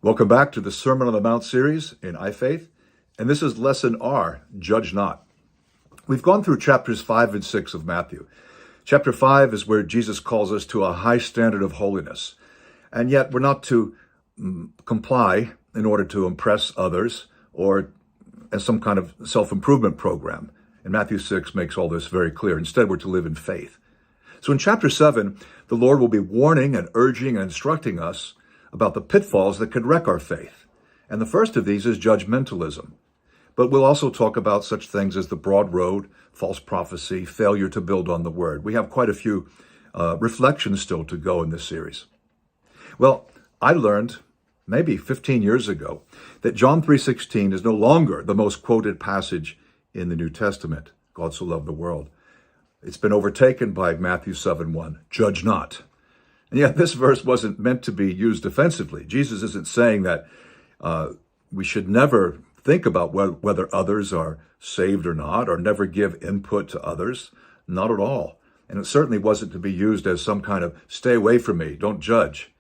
Welcome back to the Sermon on the Mount series in iFaith, and this is Lesson R, Judge Not. We've gone through chapters 5 and 6 of Matthew. Chapter 5 is where Jesus calls us to a high standard of holiness, and yet we're not to comply in order to impress others or as some kind of self-improvement program. And Matthew 6 makes all this very clear. Instead, we're to live in faith. So in chapter 7, the Lord will be warning and urging and instructing us about the pitfalls that could wreck our faith. And the first of these is judgmentalism. But we'll also talk about such things as the broad road, false prophecy, failure to build on the word. We have quite a few reflections still to go in this series. Well, I learned maybe 15 years ago that John 3:16 is no longer the most quoted passage in the New Testament. God so loved the world. It's been overtaken by Matthew 7:1, judge not. And yet this verse wasn't meant to be used defensively. Jesus isn't saying that we should never think about whether others are saved or not, or never give input to others. Not at all. And it certainly wasn't to be used as some kind of stay away from me, don't judge.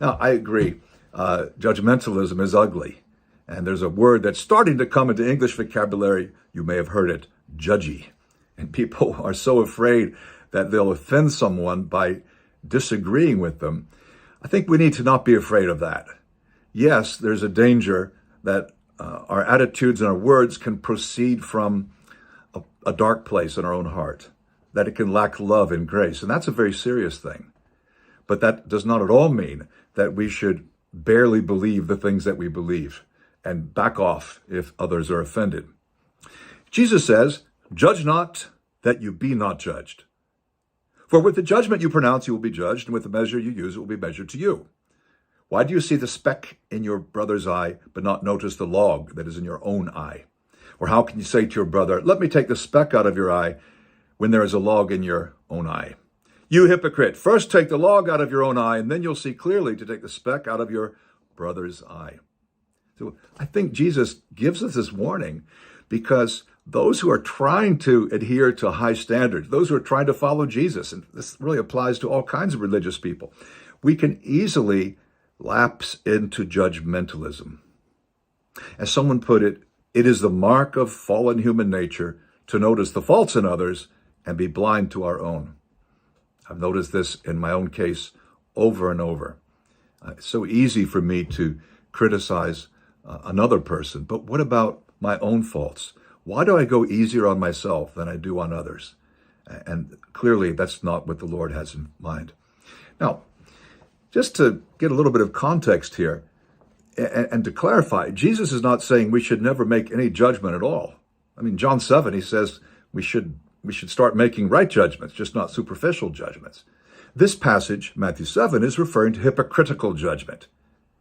Now, I agree. Judgmentalism is ugly. And there's a word that's starting to come into English vocabulary. You may have heard it, judgy. And people are so afraid that they'll offend someone by disagreeing with them. I think we need to not be afraid of that. Yes, there's a danger that our attitudes and our words can proceed from a dark place in our own heart, that it can lack love and grace, and that's a very serious thing. But that does not at all mean that we should barely believe the things that we believe and back off if others are offended. Jesus says, judge not that you be not judged. For with the judgment you pronounce, you will be judged, and with the measure you use, it will be measured to you. Why do you see the speck in your brother's eye, but not notice the log that is in your own eye? Or how can you say to your brother, let me take the speck out of your eye, when there is a log in your own eye? You hypocrite, first take the log out of your own eye, and then you'll see clearly to take the speck out of your brother's eye. So I think Jesus gives us this warning because those who are trying to adhere to high standards, those who are trying to follow Jesus, and this really applies to all kinds of religious people, we can easily lapse into judgmentalism. As someone put it, it is the mark of fallen human nature to notice the faults in others and be blind to our own. I've noticed this in my own case over and over. It's so easy for me to criticize another person, but what about my own faults? Why do I go easier on myself than I do on others? And clearly that's not what the Lord has in mind. Now, just to get a little bit of context here and to clarify, Jesus is not saying we should never make any judgment at all. I mean, John 7, he says we should start making right judgments, just not superficial judgments. This passage, Matthew 7, is referring to hypocritical judgment.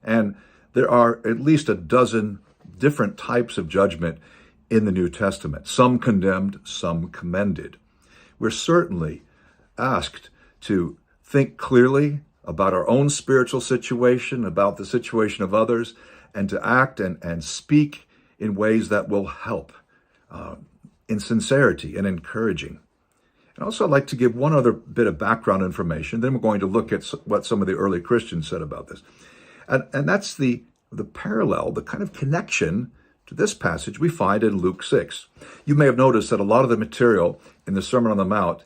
And there are at least a dozen different types of judgment in the New Testament, some condemned, some commended. We're certainly asked to think clearly about our own spiritual situation, about the situation of others, and to act and speak in ways that will help, in sincerity and encouraging. And also I'd like to give one other bit of background information, then we're going to look at what some of the early Christians said about this. And that's the parallel, the kind of connection to this passage we find in Luke 6. You may have noticed that a lot of the material in the Sermon on the Mount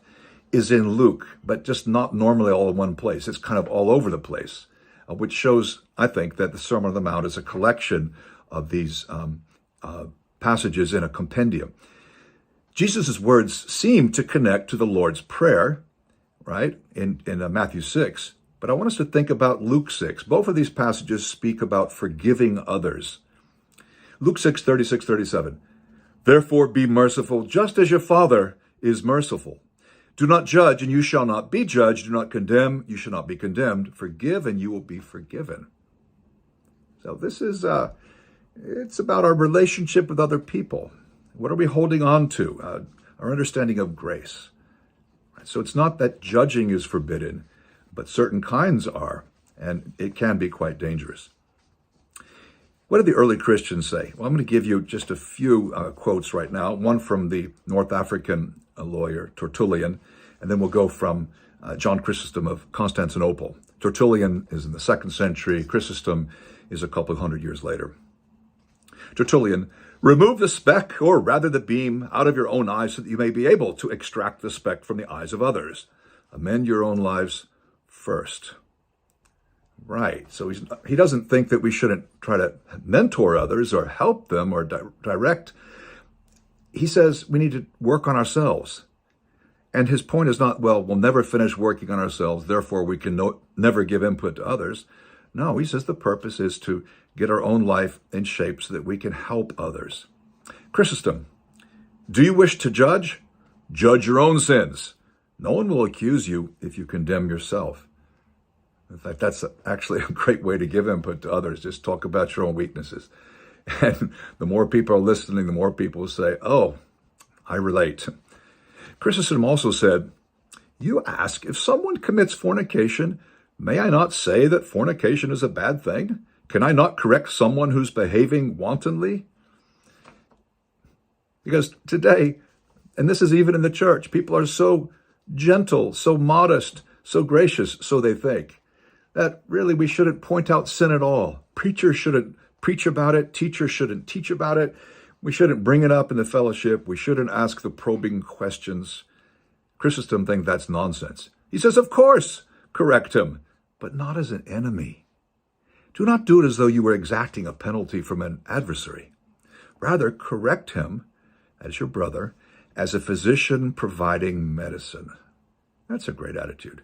is in Luke, but just not normally all in one place. It's kind of all over the place, which shows, I think, that the Sermon on the Mount is a collection of these passages in a compendium. Jesus' words seem to connect to the Lord's Prayer, right, in Matthew 6. But I want us to think about Luke 6. Both of these passages speak about forgiving others. Luke 6, 36, 37. Therefore be merciful, just as your Father is merciful. Do not judge, and you shall not be judged. Do not condemn, you shall not be condemned. Forgive, and you will be forgiven. So this is, it's about our relationship with other people. What are we holding on to? Our understanding of grace. So it's not that judging is forbidden, but certain kinds are, and it can be quite dangerous. What did the early Christians say? Well, I'm going to give you just a few quotes right now. One from the North African lawyer, Tertullian, and then we'll go from John Chrysostom of Constantinople. Tertullian is in the 2nd century. Chrysostom is a couple of hundred years later. Tertullian, remove the speck, or rather the beam, out of your own eyes so that you may be able to extract the speck from the eyes of others. Amend your own lives first. Right, so he doesn't think that we shouldn't try to mentor others or help them or direct. He says we need to work on ourselves. And his point is not, well, we'll never finish working on ourselves, therefore we can never give input to others. No, he says the purpose is to get our own life in shape so that we can help others. Chrysostom, do you wish to judge? Judge your own sins. No one will accuse you if you condemn yourself. In fact, that's actually a great way to give input to others. Just talk about your own weaknesses. And the more people are listening, the more people will say, oh, I relate. Chrysostom also said, you ask, if someone commits fornication, may I not say that fornication is a bad thing? Can I not correct someone who's behaving wantonly? Because today, and this is even in the church, people are so gentle, so modest, so gracious, so they think, that really we shouldn't point out sin at all. Preachers shouldn't preach about it. Teachers shouldn't teach about it. We shouldn't bring it up in the fellowship. We shouldn't ask the probing questions. Chrysostom thinks that's nonsense. He says, of course, correct him, but not as an enemy. Do not do it as though you were exacting a penalty from an adversary. Rather, correct him as your brother, as a physician providing medicine. That's a great attitude.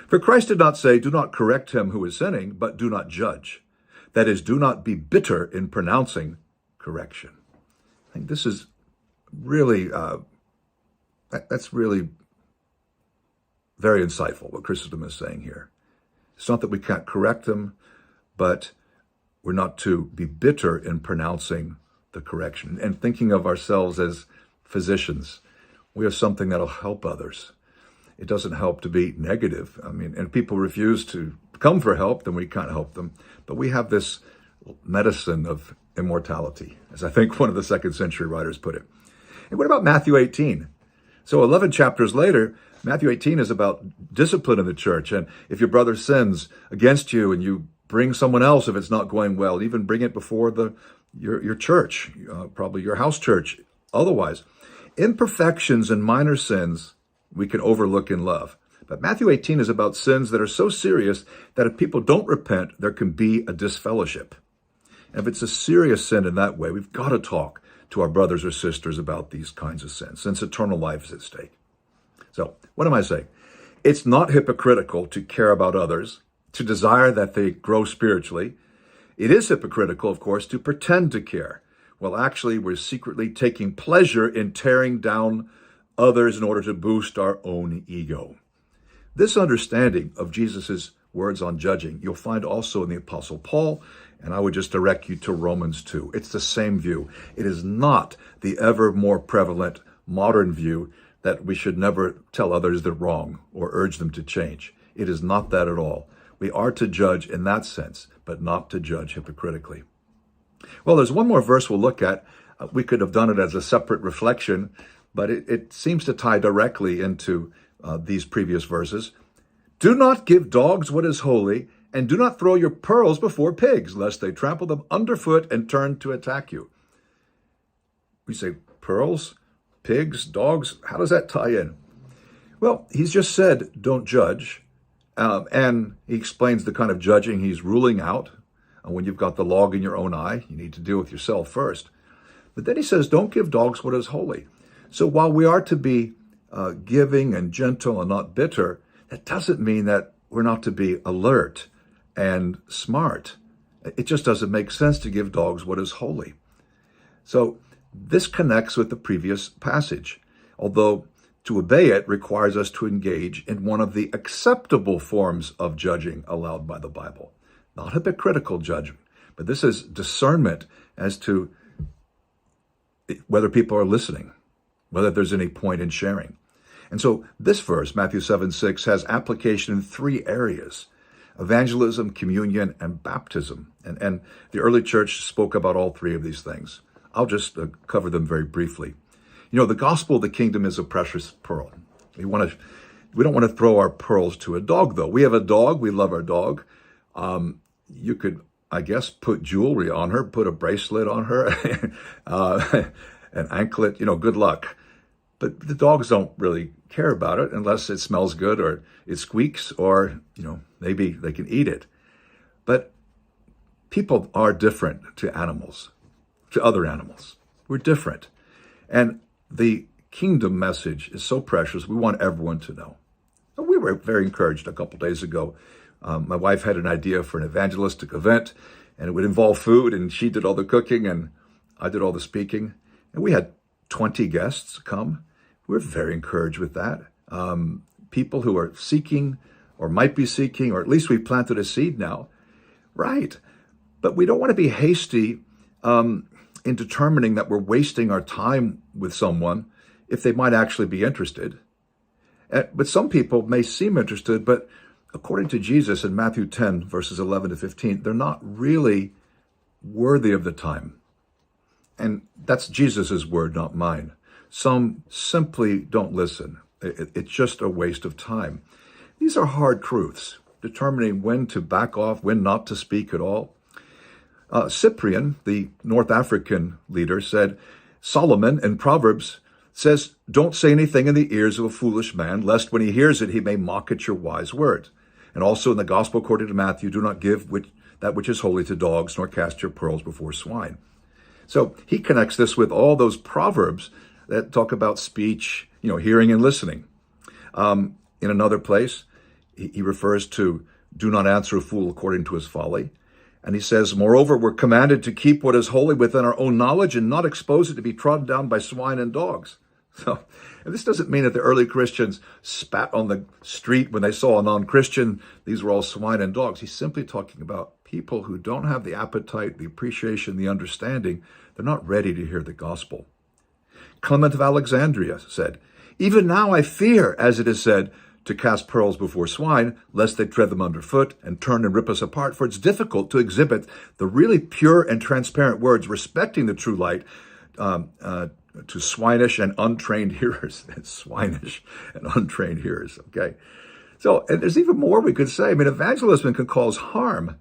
For Christ did not say, do not correct him who is sinning, but do not judge. That is, do not be bitter in pronouncing correction. I think this is really, that's really very insightful, what Chrysostom is saying here. It's not that we can't correct them, but we're not to be bitter in pronouncing the correction and thinking of ourselves as physicians. We are something that'll help others. It doesn't help to be negative. I mean, and people refuse to come for help, then we can't help them. But we have this medicine of immortality, as I think one of the second century writers put it. And what about Matthew 18? So 11 chapters later, Matthew 18 is about discipline in the church. And if your brother sins against you and you bring someone else, if it's not going well, even bring it before your church, probably your house church. Otherwise, imperfections and minor sins we can overlook in love. But Matthew 18 is about sins that are so serious that if people don't repent, there can be a disfellowship. And if it's a serious sin in that way, we've got to talk to our brothers or sisters about these kinds of sins, since eternal life is at stake. So what am I saying? It's not hypocritical to care about others, to desire that they grow spiritually. It is hypocritical, of course, to pretend to care. Well, actually, we're secretly taking pleasure in tearing down others in order to boost our own ego. This understanding of Jesus' words on judging, you'll find also in the Apostle Paul, and I would just direct you to Romans 2. It's the same view. It is not the ever more prevalent modern view that we should never tell others they're wrong or urge them to change. It is not that at all. We are to judge in that sense, but not to judge hypocritically. Well, there's one more verse we'll look at. We could have done it as a separate reflection, but it seems to tie directly into these previous verses. Do not give dogs what is holy, and do not throw your pearls before pigs, lest they trample them underfoot and turn to attack you. We say pearls, pigs, dogs, how does that tie in? Well, he's just said, don't judge. And he explains the kind of judging he's ruling out. When you've got the log in your own eye, you need to deal with yourself first. But then he says, don't give dogs what is holy. So while we are to be giving and gentle and not bitter, that doesn't mean that we're not to be alert and smart. It just doesn't make sense to give dogs what is holy. So this connects with the previous passage, although to obey it requires us to engage in one of the acceptable forms of judging allowed by the Bible. Not hypocritical judgment, but this is discernment as to whether people are listening, whether there's any point in sharing. And so this verse, Matthew 7:6, has application in three areas: evangelism, communion, and baptism. And the early church spoke about all three of these things. I'll just cover them very briefly. You know, the gospel of the kingdom is a precious pearl. We don't want to throw our pearls to a dog, though. We have a dog. We love our dog. You could I guess, put jewelry on her, put a bracelet on her, an anklet, good luck. But the dogs don't really care about it unless it smells good or it squeaks or, maybe they can eat it. But people are different to animals, to other animals. We're different. And the kingdom message is so precious. We want everyone to know. We were very encouraged a couple days ago. My wife had an idea for an evangelistic event, and it would involve food, and she did all the cooking, and I did all the speaking. And we had 20 guests come. We're very encouraged with that. People who are seeking or might be seeking, or at least we planted a seed now. Right. But we don't want to be hasty in determining that we're wasting our time with someone if they might actually be interested. But some people may seem interested, but according to Jesus in Matthew 10, verses 11 to 15, they're not really worthy of the time. And that's Jesus's word, not mine. Some simply don't listen. It's just a waste of time. These are hard truths, determining when to back off, when not to speak at all. Cyprian, the North African leader, said, Solomon in Proverbs says, don't say anything in the ears of a foolish man, lest when he hears it, he may mock at your wise words. And also in the gospel according to Matthew, do not give that which is holy to dogs, nor cast your pearls before swine. So he connects this with all those proverbs that talk about speech, hearing and listening. In another place, he refers to do not answer a fool according to his folly. And he says, moreover, we're commanded to keep what is holy within our own knowledge and not expose it to be trodden down by swine and dogs. So, and this doesn't mean that the early Christians spat on the street when they saw a non-Christian. These were all swine and dogs. He's simply talking about people who don't have the appetite, the appreciation, the understanding. They're not ready to hear the gospel. Clement of Alexandria said, even now I fear, as it is said, to cast pearls before swine, lest they tread them underfoot and turn and rip us apart. For it's difficult to exhibit the really pure and transparent words respecting the true light to swinish and untrained hearers. Swinish and untrained hearers, okay? So, and there's even more we could say. Evangelism can cause harm.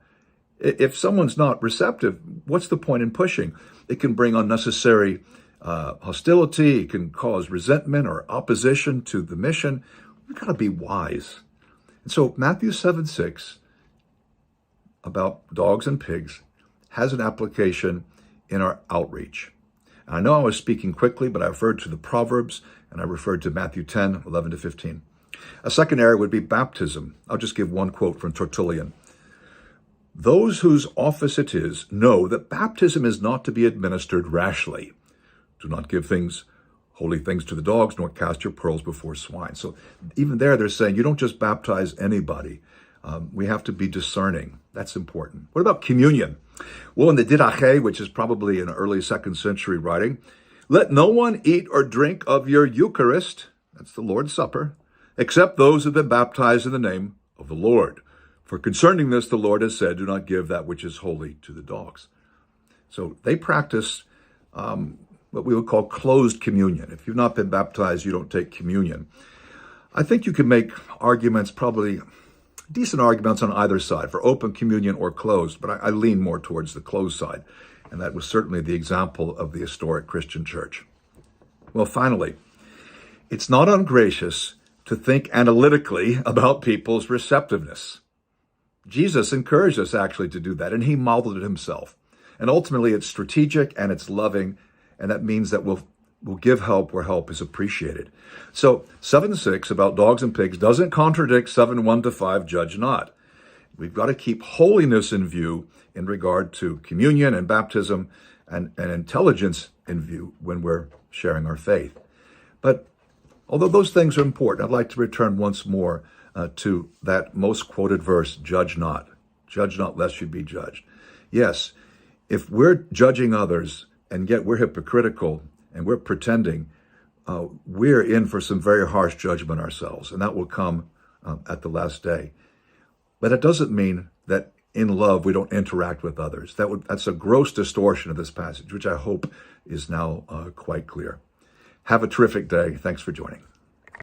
If someone's not receptive, what's the point in pushing? It can bring unnecessary hostility. It can cause resentment or opposition to the mission. We've got to be wise. And so Matthew 7:6 about dogs and pigs has an application in our outreach. And I know I was speaking quickly, but I referred to the Proverbs and I referred to Matthew 10, 11 to 15. A second area would be baptism. I'll just give one quote from Tertullian. Those whose office it is know that baptism is not to be administered rashly. Do not give holy things to the dogs, nor cast your pearls before swine. So even there, they're saying you don't just baptize anybody. We have to be discerning. That's important. What about communion? Well, in the Didache, which is probably an early 2nd century writing, let no one eat or drink of your Eucharist, that's the Lord's Supper, except those who have been baptized in the name of the Lord. For concerning this, the Lord has said, do not give that which is holy to the dogs. So they practice what we would call closed communion. If you've not been baptized, you don't take communion. I think you can make arguments, probably decent arguments on either side, for open communion or closed, but I lean more towards the closed side. And that was certainly the example of the historic Christian church. Well, finally, it's not ungracious to think analytically about people's receptiveness. Jesus encouraged us actually to do that, and he modeled it himself. And ultimately, it's strategic and it's loving, and that means that we'll give help where help is appreciated. So 7:6 about dogs and pigs doesn't contradict 7:1 to 5, judge not. We've got to keep holiness in view in regard to communion and baptism and intelligence in view when we're sharing our faith. But although those things are important, I'd like to return once more to that most quoted verse, judge not. Judge not lest you be judged. Yes, if we're judging others and yet we're hypocritical and we're pretending, we're in for some very harsh judgment ourselves, and that will come at the last day. But it doesn't mean that in love we don't interact with others. That's a gross distortion of this passage, which I hope is now quite clear. Have a terrific day. Thanks for joining.